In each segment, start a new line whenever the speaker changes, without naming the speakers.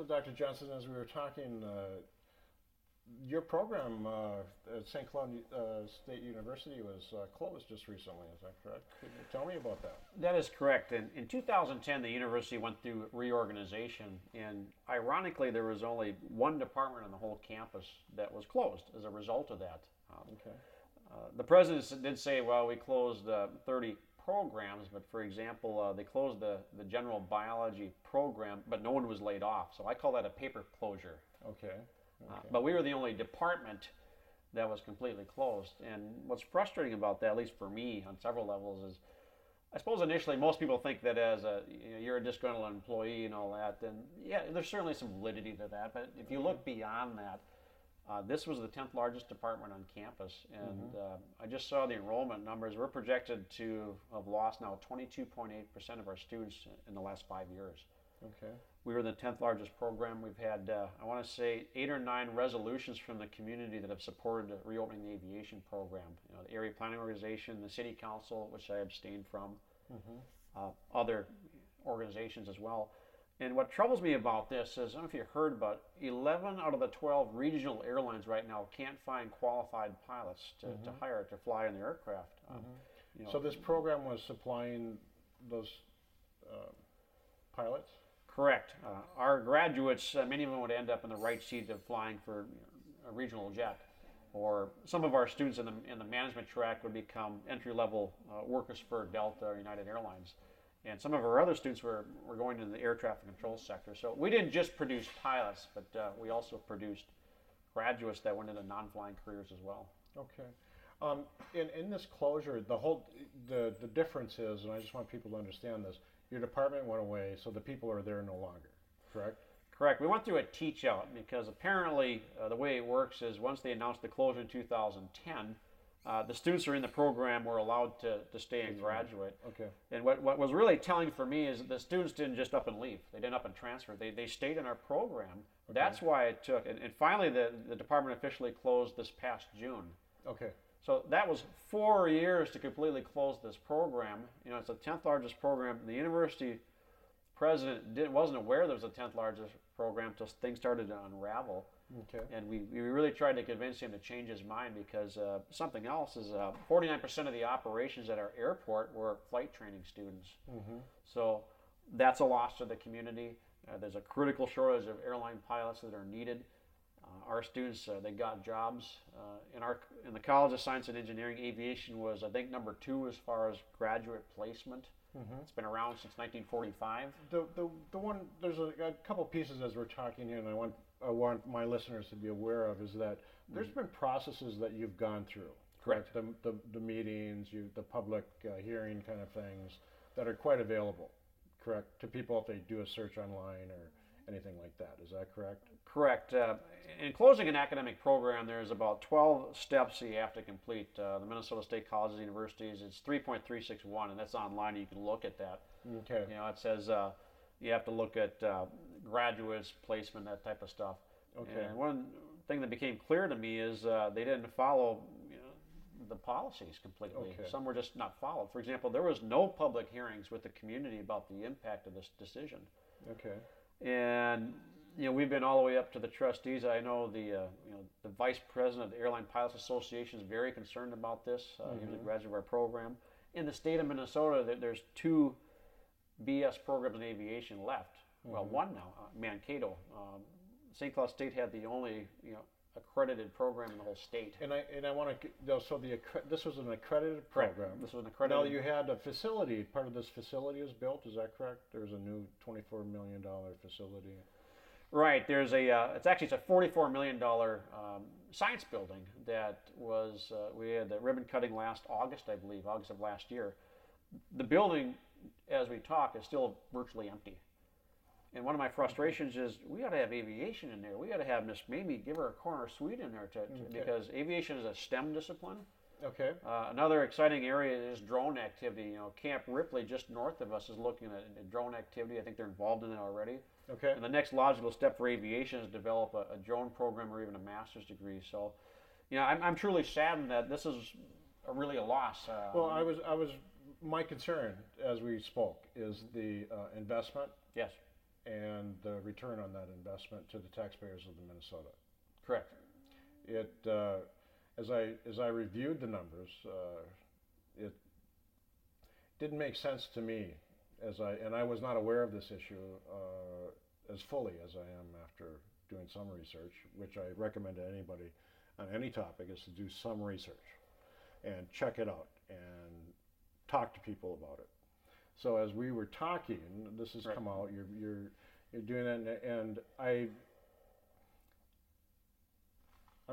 So, Dr. Johnson, as we were talking, your program at St. Cloud State University was closed just recently. Is that correct? Could you tell me about that?
That is correct. In 2010, the university went through reorganization, and ironically, there was only one department on the whole campus that was closed as a result of that.
Okay.
The president did say, well, we closed 30 programs, but for example, they closed the general biology program, but no one was laid off. So I call that a paper closure.
Okay. Okay.
But we were the only department that was completely closed. And what's frustrating about that, at least for me on several levels, is I suppose initially most people think that as you're a disgruntled employee and all that, then yeah, there's certainly some validity to that. But if you look beyond that, this was the 10th largest department on campus, and I just saw the enrollment numbers. We're projected to have lost now 22.8% of our students in the last 5 years.
Okay.
We were the 10th largest program. We've had, I want to say, 8 or 9 resolutions from the community that have supported reopening the aviation program. You know, the area planning organization, the city council, which I abstained from, other organizations as well. And what troubles me about this is, I don't know if you heard, but 11 out of the 12 regional airlines right now can't find qualified pilots to hire to fly in the aircraft. You know,
So this program was supplying those pilots?
correct. Our graduates, many of them would end up in the right seat of flying for a regional jet. Or some of our students in the management track would become entry-level workers for Delta or United Airlines. And some of our other students were going into the air traffic control sector. So we didn't just produce pilots, but we also produced graduates that went into non-flying careers as well.
Okay. In this closure, the difference is, and I just want people to understand this, your department went away, so the people are there no longer, correct?
Correct. We went through a teach out because apparently the way it works is once they announced the closure in 2010, the students who are in the program were allowed to stay and graduate.
Okay.
And what was really telling for me is that the students didn't just up and leave. They didn't up and transfer. They stayed in our program.
Okay.
That's why it took. And finally, the department officially closed this past June.
Okay.
So that was 4 years to completely close this program. You know, it's the 10th largest program. The university president wasn't aware there was a 10th largest program until things started to unravel.
Okay.
And we really tried to convince him to change his mind because something else is 49% of the operations at our airport were flight training students. So that's a loss to the community. There's a critical shortage of airline pilots that are needed. Our students, they got jobs. In the College of Science and Engineering, aviation was, I think, number 2 as far as graduate placement. It's been around since 1945.
The one, there's a couple pieces as we're talking here, and I want my listeners to be aware of is that there's been processes that you've gone through.
Correct.
The meetings, the public hearing kind of things that are quite available, correct, to people if they do a search online or anything like that. Is that correct?
Correct. In closing an academic program, there's about 12 steps you have to complete. The Minnesota State Colleges and Universities, it's 3.361, and that's online. You can look at that.
Okay.
You know, it says you have to look at graduates, placement, that type of stuff.
Okay.
And one thing that became clear to me is they didn't follow the policies completely.
Okay.
Some were just not followed. For example, there was no public hearings with the community about the impact of this decision.
Okay.
And we've been all the way up to the trustees. I know the vice president of the Airline Pilots Association is very concerned about this. He was a graduate of our program. In the state of Minnesota, there's 2 BS programs in aviation left. Well, one now, Mankato. St. Cloud State had the only accredited program in the whole state.
And I want to so this was an accredited
Correct.
program.
This was an accredited.
Now you had a facility. Part of this facility was built. Is that correct? There's a new $24 million facility.
Right. There's it's a $44 million science building that was we had the ribbon cutting last August, I believe, August of last year. The building, as we talk, is still virtually empty. And one of my frustrations is we got to have aviation in there. We got to have Miss Mamie give her a corner suite in there because aviation is a STEM discipline.
Okay.
Another exciting area is drone activity. Camp Ripley, just north of us, is looking at drone activity. I think they're involved in it already.
Okay.
And the next logical step for aviation is develop a drone program or even a master's degree. So, I'm truly saddened that this is really a loss.
Well, I was my concern as we spoke is the investment.
Yes.
and the return on that investment to the taxpayers of the Minnesota.
Correct.
It, as I reviewed the numbers, it didn't make sense to me and I was not aware of this issue as fully as I am after doing some research, which I recommend to anybody on any topic is to do some research and check it out and talk to people about it. So as we were talking, this has come out. You're doing it, and I'm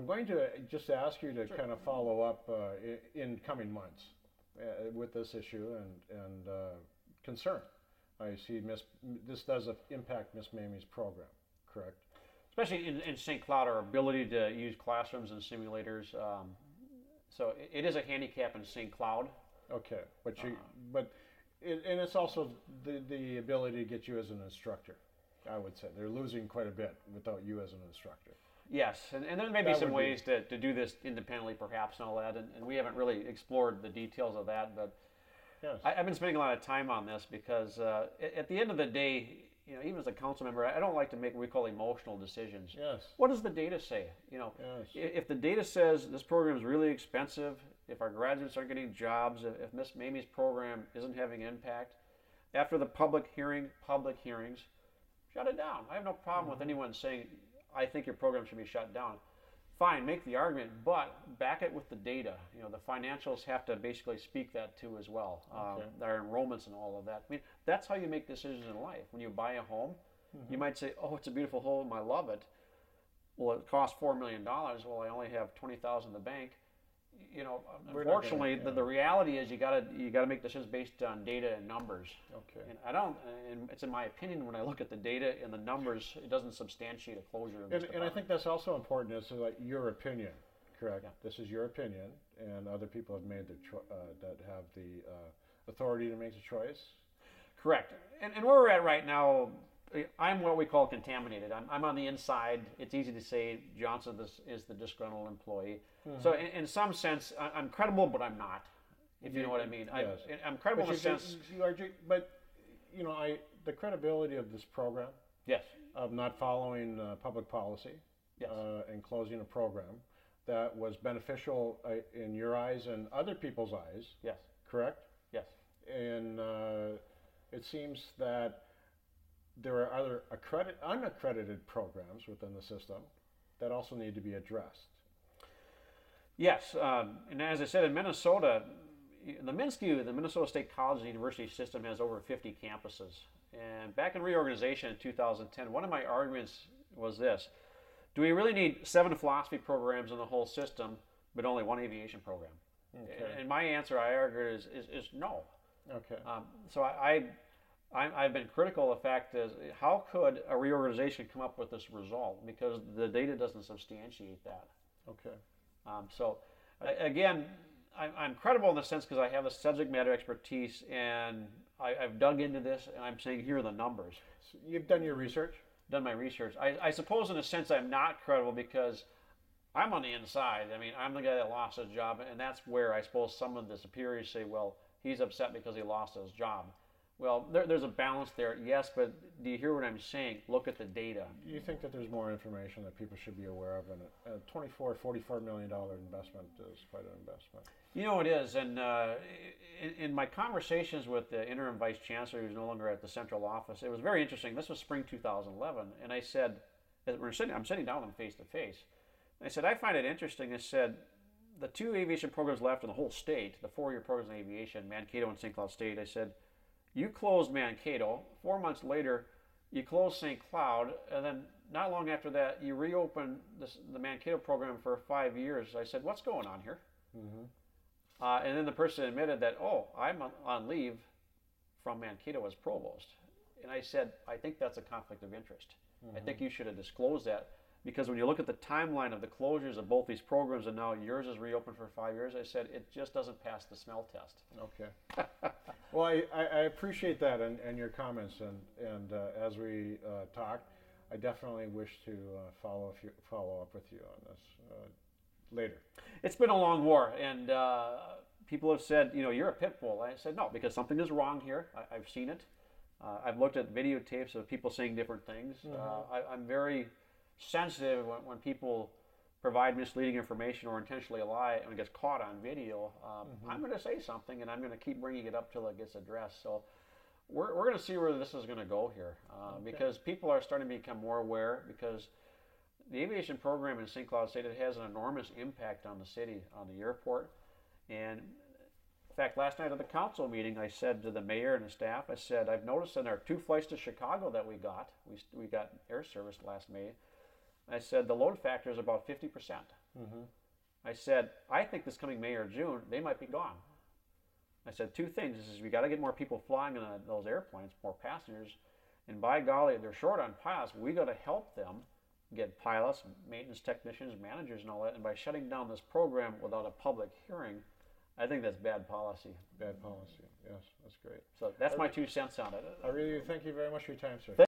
going to just ask you to kind of follow up in coming months with this issue and concern. I see this does impact Miss Mamie's program, correct?
Especially in St. Cloud, our ability to use classrooms and simulators. So it is a handicap in St. Cloud.
Okay, and it's also the ability to get you as an instructor. I would say they're losing quite a bit without you as an instructor.
Yes, and there may be some ways to do this independently, perhaps, and all that, and we haven't really explored the details of that, but yes. I've been spending a lot of time on this because at the end of the day, even as a council member, I don't like to make what we call emotional decisions.
Yes.
What does the data say?
Yes.
If the data says this program is really expensive, if our graduates aren't getting jobs, if Miss Mamie's program isn't having impact, after the public hearings, shut it down. I have no problem with anyone saying, I think your program should be shut down. Fine, make the argument, but back it with the data. The financials have to basically speak that too as well. Our enrollments and all of that. I mean, that's how you make decisions in life. When you buy a home, you might say, "Oh, it's a beautiful home. I love it." Well, it costs $4 million. Well, I only have $20,000 in the bank. Unfortunately, the reality is you gotta make decisions based on data and numbers.
Okay.
And it's in my opinion when I look at the data and the numbers, it doesn't substantiate a closure of this
And I think that's also important. It's like your opinion, correct? Yeah. This is your opinion, and other people have made that have the authority to make the choice.
Correct. And where we're at right now, I'm what we call contaminated. I'm on the inside. It's easy to say Johnson is the disgruntled employee. So in some sense, I'm credible, but I'm not. If you know what I mean.
Yes.
I'm credible in a sense.
But the credibility of this program.
Yes.
Of not following public policy.
Yes.
And closing a program that was beneficial in your eyes and other people's eyes.
Yes.
Correct.
Yes.
And it seems that there are other unaccredited programs within the system that also need to be addressed.
Yes, and as I said, in Minnesota, the Minnesota State College and University system has over 50 campuses. And back in reorganization in 2010, one of my arguments was this: do we really need 7 philosophy programs in the whole system, but only 1 aviation program? Okay. And my answer, I argue, is no.
Okay.
So I've been critical of the fact is how could a reorganization come up with this result, because the data doesn't substantiate that.
Okay.
Again, I'm credible in the sense because I have the subject matter expertise and I've dug into this and I'm saying here are the numbers.
So you've done your research?
Done my research. I suppose in a sense I'm not credible because I'm on the inside. I mean, I'm the guy that lost his job, and that's where I suppose some of the superiors say, well, he's upset because he lost his job. Well, there's a balance there, yes, but do you hear what I'm saying? Look at the data.
Do you think that there's more information that people should be aware of? And a $44 million investment is quite an investment.
It is. And in my conversations with the interim vice chancellor, who's no longer at the central office, it was very interesting. This was spring 2011. And I said, I'm sitting down with them face to face. I said, I find it interesting. I said, the 2 aviation programs left in the whole state, the 4-year programs in aviation, Mankato and St. Cloud State, I said, you closed Mankato. 4 months later, you closed St. Cloud, and then not long after that, you reopened the Mankato program for 5 years. I said, what's going on here? Mm-hmm. And then the person admitted that, I'm on leave from Mankato as provost. And I said, I think that's a conflict of interest. Mm-hmm. I think you should have disclosed that, because when you look at the timeline of the closures of both these programs, and now yours is reopened for 5 years, I said, it just doesn't pass the smell test.
Okay. Well, I appreciate that and your comments, and as we talk, I definitely wish to follow up with you on this later.
It's been a long war, and people have said, you're a pit bull. I said, no, because something is wrong here. I've seen it. I've looked at videotapes of people saying different things. I'm very sensitive when people provide misleading information or intentionally lie and it gets caught on video. I'm going to say something and I'm going to keep bringing it up till it gets addressed. So we're going to see where this is going to go here because people are starting to become more aware because the aviation program in St. Cloud State, it has an enormous impact on the city, on the airport. And in fact, last night at the council meeting, I said to the mayor and the staff, I said, I've noticed in our 2 flights to Chicago that we got air service last May. I said, the load factor is about 50%. I said, I think this coming May or June, they might be gone. I said 2 things. This is we got to get more people flying in those airplanes, more passengers. And by golly, they're short on pilots. We got to help them get pilots, maintenance technicians, managers, and all that. And by shutting down this program without a public hearing, I think that's bad policy.
Bad policy. Yes, that's great.
So that's my 2 cents on it.
I really thank you very much for your time, sir.